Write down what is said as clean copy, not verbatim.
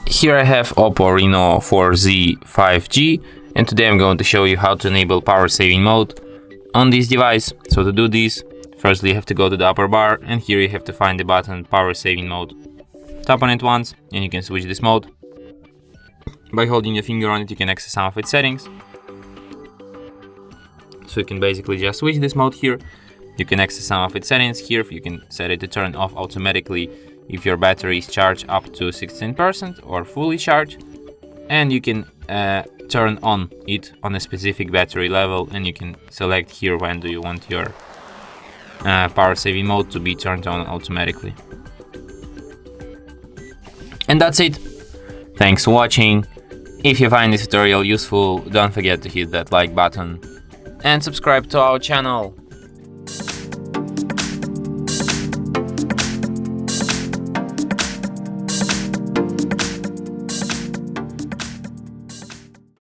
Here I have OPPO Reno4 Z 5G, and today I'm going to show you how to enable power saving mode on this device. So to do this, firstly you have to go to the upper bar, and here you have to find the button power saving mode. Tap on it once and you can switch this mode. By holding your finger on it you can access some of its settings. So you can basically just switch this mode here. You can access some of its settings here. You can set it to turn off automatically if your battery is charged up to 16% or fully charged, and you can turn on it on a specific battery level, and you can select here when do you want your power saving mode to be turned on automatically. And that's it. Thanks for watching. If you find this tutorial useful, don't forget to hit that like button and subscribe to our channel.